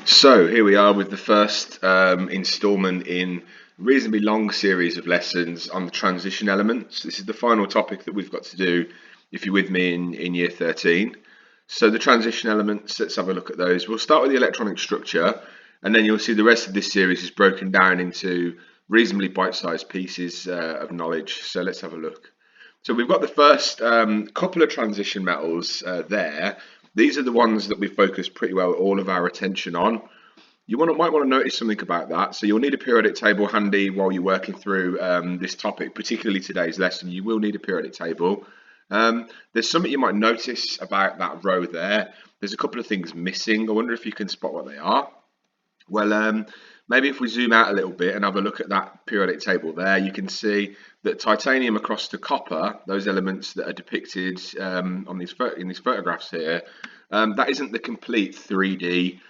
So here we are with the first instalment in a reasonably long series of lessons on the transition elements. This is the final topic that we've got to do if you're with me in year 13. So the transition elements, let's have a look at those. We'll start with the electronic structure, and then you'll see the rest of this series is broken down into reasonably bite-sized pieces of knowledge. So let's have a look. So we've got the first couple of transition metals there. These are the ones that we focus pretty well all of our attention on. You might want to notice something about that. So you'll need a periodic table handy while you're working through this topic, particularly today's lesson. You will need a periodic table. There's something you might notice about that row there. There's a couple of things missing. I wonder if you can spot what they are. Well, maybe if we zoom out a little bit and have a look at that periodic table there, you can see that titanium across to copper, those elements that are depicted in these photographs here, that isn't the complete 3D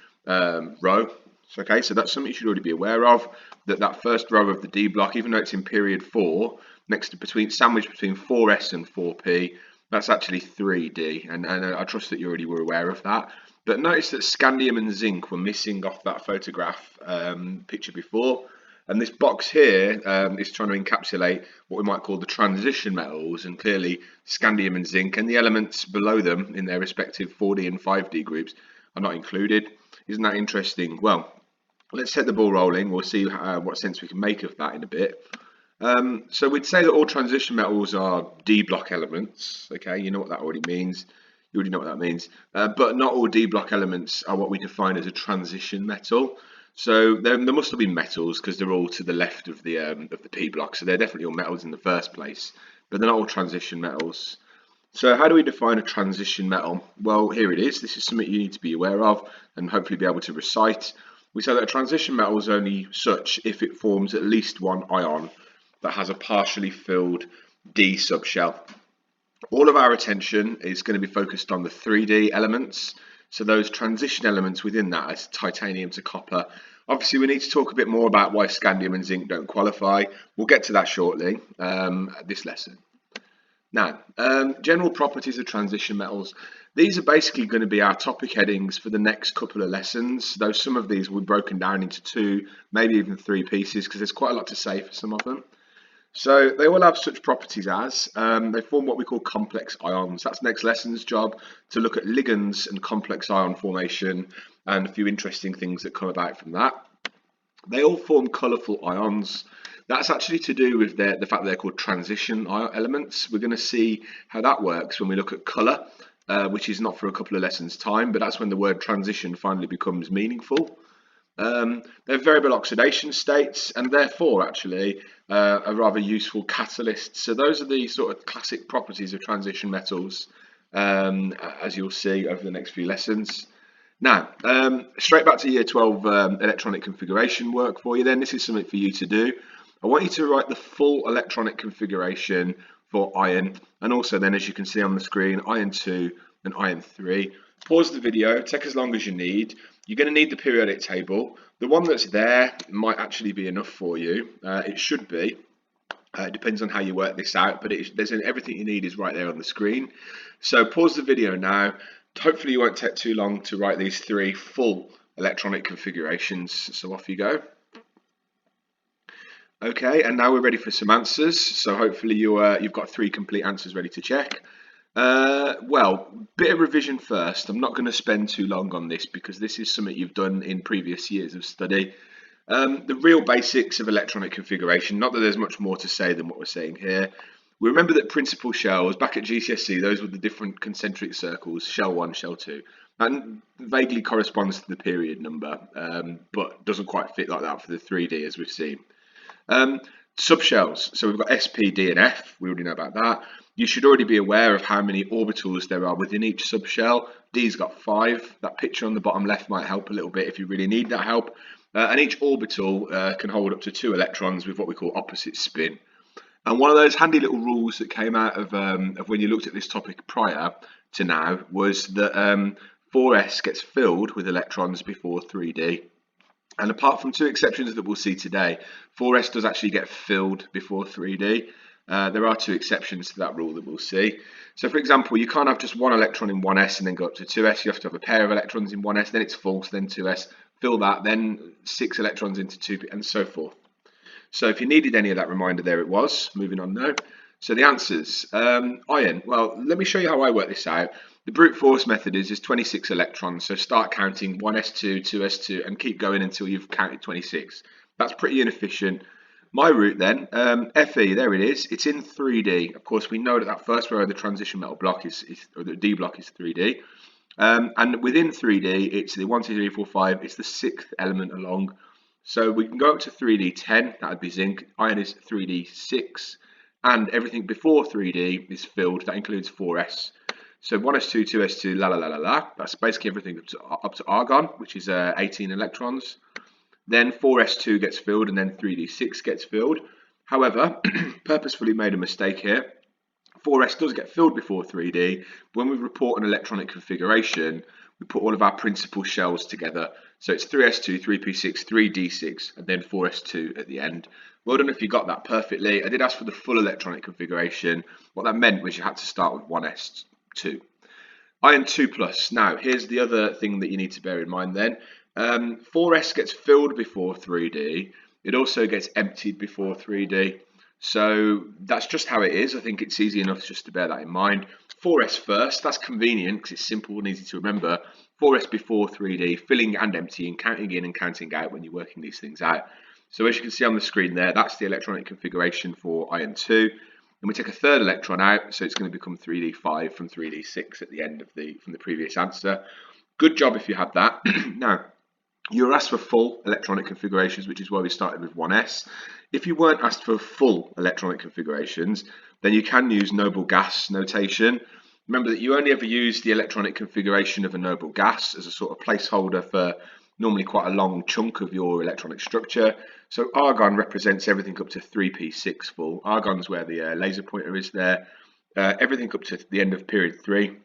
row. Okay, so that's something you should already be aware of, that first row of the D block, even though it's in period 4, sandwiched between 4S and 4P, that's actually 3D, and I trust that you already were aware of that. But notice that scandium and zinc were missing off that photograph picture before. And this box here is trying to encapsulate what we might call the transition metals, and clearly scandium and zinc and the elements below them in their respective 4D and 5D groups are not included. Isn't that interesting? Well, let's set the ball rolling. We'll see what sense we can make of that in a bit. So we'd say that all transition metals are D block elements. Okay, you know what that already means. You already know what that means. But not all D block elements are what we define as a transition metal. So there must have been metals because they're all to the left of the P block. So they're definitely all metals in the first place, but they're not all transition metals. So how do we define a transition metal? Well, here it is. This is something you need to be aware of and hopefully be able to recite. We say that a transition metal is only such if it forms at least one ion that has a partially filled D subshell. All of our attention is going to be focused on the 3D elements. So those transition elements within that as titanium to copper. Obviously, we need to talk a bit more about why scandium and zinc don't qualify. We'll get to that shortly this lesson. Now, general properties of transition metals. These are basically going to be our topic headings for the next couple of lessons, though some of these will be broken down into 2, maybe even 3 pieces, because there's quite a lot to say for some of them. So they all have such properties as they form what we call complex ions. That's next lesson's job, to look at ligands and complex ion formation and a few interesting things that come about from that. They all form colourful ions. That's actually to do with the fact that they're called transition elements. We're going to see how that works when we look at colour, which is not for a couple of lessons time, but that's when the word transition finally becomes meaningful. They're variable oxidation states, and therefore actually are rather useful catalysts. So those are the sort of classic properties of transition metals, as you'll see over the next few lessons. Now, straight back to year 12 electronic configuration work for you then. This is something for you to do. I want you to write the full electronic configuration for iron, and also then, as you can see on the screen, iron 2 and iron 3. Pause the video, take as long as you need. You're going to need the periodic table. The one that's there might actually be enough for you. It should be. It depends on how you work this out, but everything you need is right there on the screen. So pause the video now. Hopefully you won't take too long to write these 3 full electronic configurations. So off you go. Okay, and now we're ready for some answers. So hopefully you've got 3 complete answers ready to check. Well, bit of revision first. I'm not going to spend too long on this because this is something you've done in previous years of study. The real basics of electronic configuration, not that there's much more to say than what we're saying here. We remember that principal shells, back at GCSE, those were the different concentric circles, shell 1, shell 2. That vaguely corresponds to the period number, but doesn't quite fit like that for the 3D as we've seen. Subshells, so we've got SP, D and F, we already know about that. You should already be aware of how many orbitals there are within each subshell. D's got 5. That picture on the bottom left might help a little bit if you really need that help. And each orbital can hold up to 2 electrons with what we call opposite spin. And one of those handy little rules that came out of when you looked at this topic prior to now was that 4s gets filled with electrons before 3d. And apart from 2 exceptions that we'll see today, 4s does actually get filled before 3d. There are 2 exceptions to that rule that we'll see. So for example, you can't have just 1 electron in 1s and then go up to 2s. You have to have a pair of electrons in 1s, then it's full, so then 2s, fill that, then 6 electrons into 2p, and so forth. So if you needed any of that reminder, there it was. Moving on now. So the answers. Iron. Well, let me show you how I work this out. The brute force method is 26 electrons. So start counting 1s2, 2s2, and keep going until you've counted 26. That's pretty inefficient. My route then, Fe, there it is. It's in 3D. Of course, we know that that first row of the transition metal block or the D block is 3D. And within 3D, it's the 1, 2, 3, 4, 5. It's the 6th element along. So we can go up to 3D10, that would be zinc. Iron is 3D6, and everything before 3D is filled. That includes 4s. So 1s2, 2s2, la la la la la. That's basically everything up to argon, which is 18 electrons. Then 4s2 gets filled, and then 3d6 gets filled. However, purposefully made a mistake here. 4s does get filled before 3d. When we report an electronic configuration, we put all of our principal shells together. So it's 3s2, 3p6, 3d6, and then 4s2 at the end. Well done if you got that perfectly. I did ask for the full electronic configuration. What that meant was you had to start with 1s2. Iron 2+. Now, here's the other thing that you need to bear in mind then. 4s gets filled before 3d. It also gets emptied before 3d. So that's just how it is. I think it's easy enough just to bear that in mind. 4s first, that's convenient because it's simple and easy to remember. 4s before 3d, filling and emptying, counting in and counting out when you're working these things out. So as you can see on the screen there, that's the electronic configuration for iron 2. And we take a third electron out, so it's going to become 3d5 from 3d6 at the end of from the previous answer. Good job if you had that. Now, you were asked for full electronic configurations, which is why we started with 1s. If you weren't asked for full electronic configurations, then you can use noble gas notation. Remember that you only ever use the electronic configuration of a noble gas as a sort of placeholder for normally quite a long chunk of your electronic structure. So argon represents everything up to 3p6 full. Argon's where the laser pointer is there. Everything up to the end of period 3.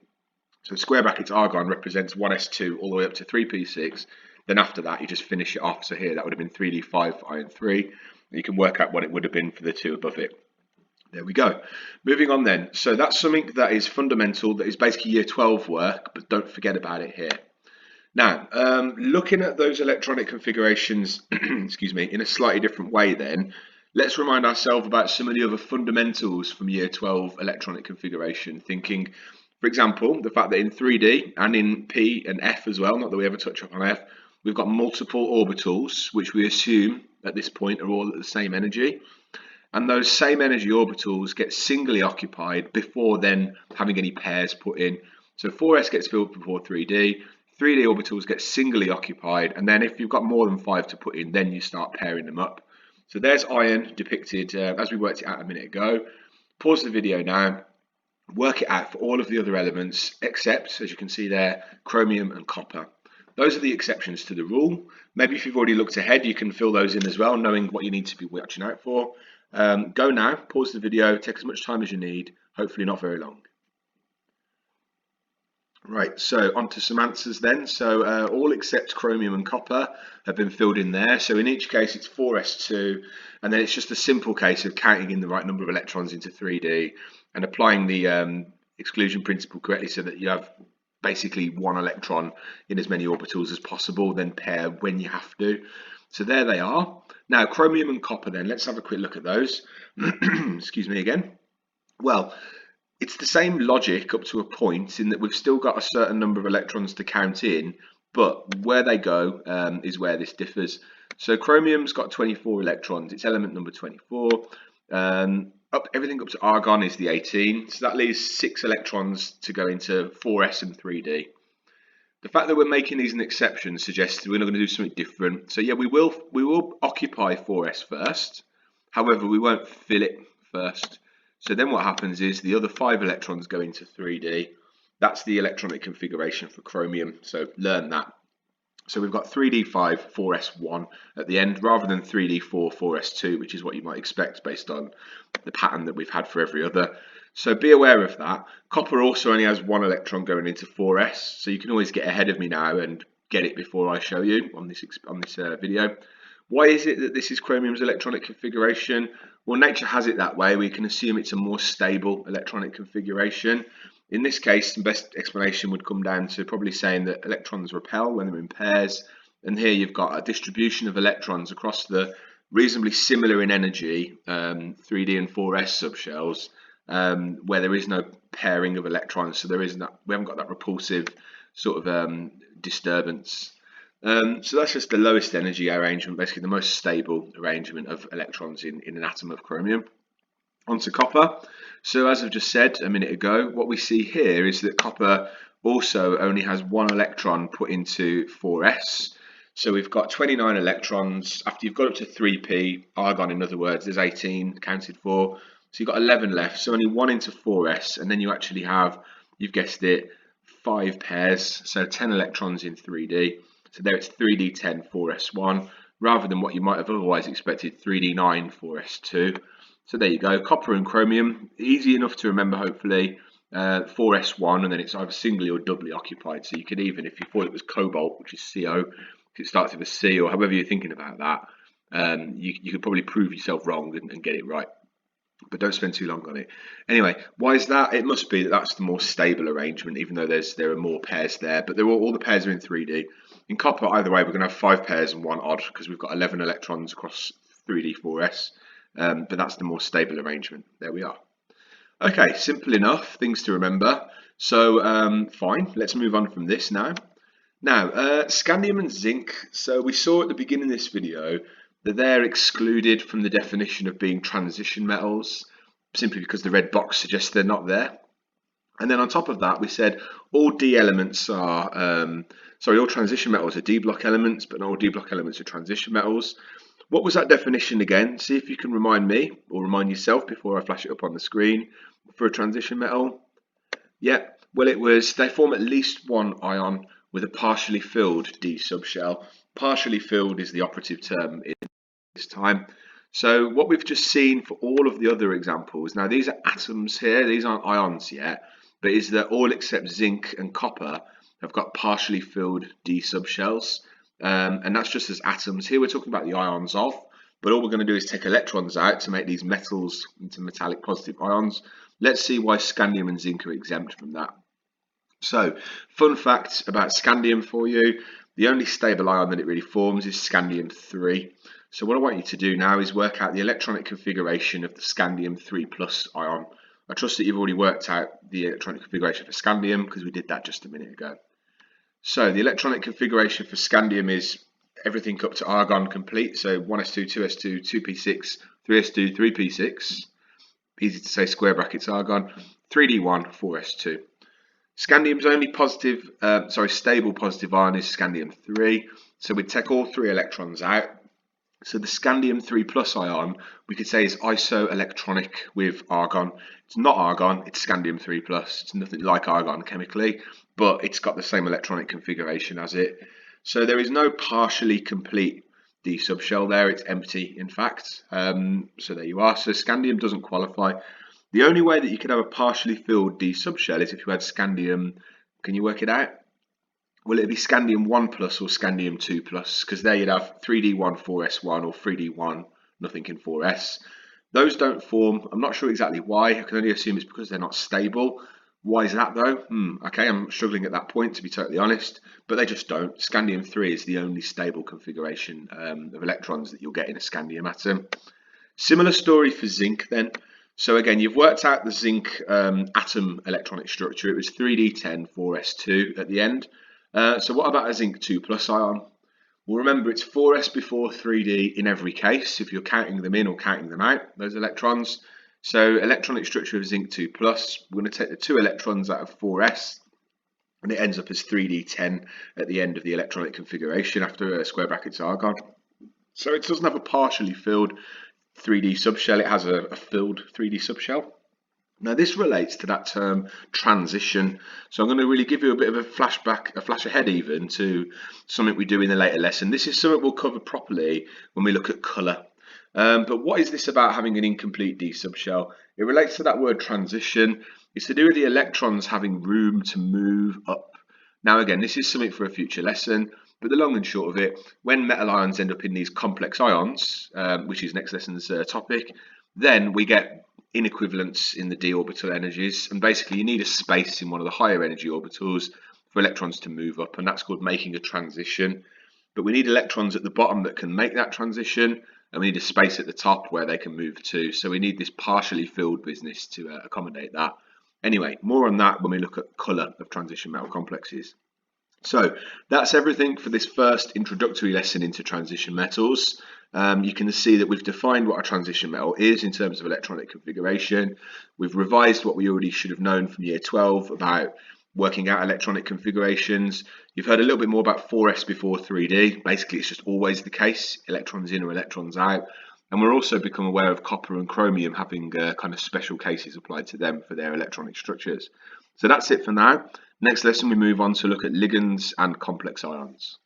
So square brackets argon represents 1s2 all the way up to 3p6. Then after that, you just finish it off. So here, that would have been 3d5 for iron 3. You can work out what it would have been for the two above it. There we go. Moving on then. So that's something that is fundamental, that is basically year 12 work, but don't forget about it here. Now, looking at those electronic configurations, excuse me, in a slightly different way then, let's remind ourselves about some of the other fundamentals from year 12 electronic configuration, thinking, for example, the fact that in 3D and in P and F as well, not that we ever touch up on F, we've got multiple orbitals, which we assume at this point are all at the same energy. And those same energy orbitals get singly occupied before then having any pairs put in. So 4s gets filled before 3D, 3D orbitals get singly occupied, and then if you've got more than 5 to put in, then you start pairing them up. So there's iron depicted as we worked it out a minute ago. Pause the video now, work it out for all of the other elements, except, as you can see there, chromium and copper. Those are the exceptions to the rule. Maybe if you've already looked ahead, you can fill those in as well, knowing what you need to be watching out for. Go now, pause the video, take as much time as you need, hopefully not very long. Right, so on to some answers then. So all except chromium and copper have been filled in there. So in each case it's 4s2, and then it's just a simple case of counting in the right number of electrons into 3D and applying the exclusion principle correctly so that you have basically one electron in as many orbitals as possible, then pair when you have to. So there they are. Now chromium and copper then, let's have a quick look at those. Excuse me again. Well, it's the same logic up to a point in that we've still got a certain number of electrons to count in, but where they go is where this differs. So chromium's got 24 electrons, it's element number 24. Everything up to argon is the 18, so that leaves 6 electrons to go into 4s and 3d. The fact that we're making these an exception suggests we're not going to do something different. So yeah, we will occupy 4s first, however we won't fill it first. So then what happens is the other 5 electrons go into 3D. That's the electronic configuration for chromium, so learn that. So we've got 3D5, 4s1 at the end, rather than 3D4, 4s2, which is what you might expect based on the pattern that we've had for every other. So be aware of that. Copper also only has 1 electron going into 4s, so you can always get ahead of me now and get it before I show you on this video. Why is it that this is chromium's electronic configuration? Well, nature has it that way. We can assume it's a more stable electronic configuration. In this case, the best explanation would come down to probably saying that electrons repel when they're in pairs, And here you've got a distribution of electrons across the reasonably similar in energy 3D and 4s subshells, where there is no pairing of electrons, so we haven't got that repulsive sort of disturbance. So that's just the lowest energy arrangement, basically the most stable arrangement of electrons in an atom of chromium. Onto copper. So as I've just said a minute ago, what we see here is that copper also only has one electron put into 4s. So we've got 29 electrons. After you've got up to 3p, argon in other words, there's 18 counted for. So you've got 11 left, so only one into 4s, and then you actually have, you've guessed it, 5 pairs, so 10 electrons in 3D. So there it's 3D10 4s1, rather than what you might have otherwise expected, 3D9 4s2. So there you go, copper and chromium, easy enough to remember hopefully. 4s1, and then it's either singly or doubly occupied. So you could even, if you thought it was cobalt, which is CO, if it starts with a C, or however you're thinking about that, you could probably prove yourself wrong and get it right. But don't spend too long on it. Anyway, why is that? It must be that that's the more stable arrangement, even though there are more pairs there. But all the pairs are in 3D. In copper, either way, we're going to have 5 pairs and 1 odd, because we've got 11 electrons across 3D 4s. But that's the more stable arrangement. There we are. Okay, simple enough, things to remember. So fine, let's move on from this now. Now, scandium and zinc. So we saw at the beginning of this video that they're excluded from the definition of being transition metals, simply because the red box suggests they're not there. And then on top of that, we said all D elements are, all transition metals are D block elements, but not all D block elements are transition metals. What was that definition again? See if you can remind me or remind yourself before I flash it up on the screen for a transition metal. Yeah, well, it was they form at least one ion with a partially filled D subshell. Partially filled is the operative term in this time. So what we've just seen for all of the other examples, now these are atoms here, these aren't ions yet, but is that all except zinc and copper have got partially filled D subshells. And that's just as atoms. Here we're talking about the ions of, but all we're going to do is take electrons out to make these metals into metallic positive ions. Let's see why scandium and zinc are exempt from that. So, fun fact about scandium for you, the only stable ion that it really forms is scandium-3. So what I want you to do now is work out the electronic configuration of the scandium-3+ ion. I trust that you've already worked out the electronic configuration for scandium because we did that just a minute ago. So the electronic configuration for scandium is everything up to argon complete. So 1s2, 2s2, 2p6, 3s2, 3p6. Easy to say, square brackets argon. 3d1, 4s2. Scandium's only stable positive ion is scandium-3. So we'd take all 3 electrons out. So the scandium-3+ ion, we could say, is isoelectronic with argon. It's not argon, it's scandium-3+. It's nothing like argon chemically, but it's got the same electronic configuration as it. So there is no partially complete D subshell there, it's empty in fact. So there you are. So scandium doesn't qualify. The only way that you could have a partially filled D subshell is if you had scandium, can you work it out? Will it be scandium 1+ or scandium 2+? Because there you'd have 3d1 4s1 or 3d1 nothing in 4s. Those don't form. I'm not sure exactly why. I can only assume it's because they're not stable. Why is that though? Okay, I'm struggling at that point to be totally honest, but they just don't. Scandium-3 is the only stable configuration of electrons that you'll get in a scandium atom. Similar story for zinc then. So again, you've worked out the zinc atom electronic structure. It was 3d10 4s2 at the end. So what about a zinc 2+ ion? Well, remember it's 4s before 3d in every case, if you're counting them in or counting them out, those electrons. So electronic structure of zinc 2+, we're going to take the 2 electrons out of 4s, and it ends up as 3d10 at the end of the electronic configuration after square brackets argon. So it doesn't have a partially filled 3D subshell, it has a filled 3D subshell. Now this relates to that term transition, so I'm going to really give you a bit of a flashback, a flash ahead even, to something we do in a later lesson. This is something we'll cover properly when we look at colour. But what is this about having an incomplete D subshell? It relates to that word transition. It's to do with the electrons having room to move up. Now again, this is something for a future lesson, but the long and short of it, when metal ions end up in these complex ions, which is next lesson's topic, then we get inequivalence in the d orbital energies, and basically you need a space in one of the higher energy orbitals for electrons to move up, and that's called making a transition. but we need electrons at the bottom that can make that transition, and we need a space at the top where they can move to. So we need this partially filled business to accommodate that. Anyway, more on that when we look at colour of transition metal complexes. So that's everything for this first introductory lesson into transition metals. You can see that we've defined what a transition metal is in terms of electronic configuration. We've revised what we already should have known from year 12 about working out electronic configurations. You've heard a little bit more about 4s before 3D. Basically, it's just always the case, electrons in or electrons out. And we're also become aware of copper and chromium having kind of special cases applied to them for their electronic structures. So that's it for now. Next lesson, we move on to look at ligands and complex ions.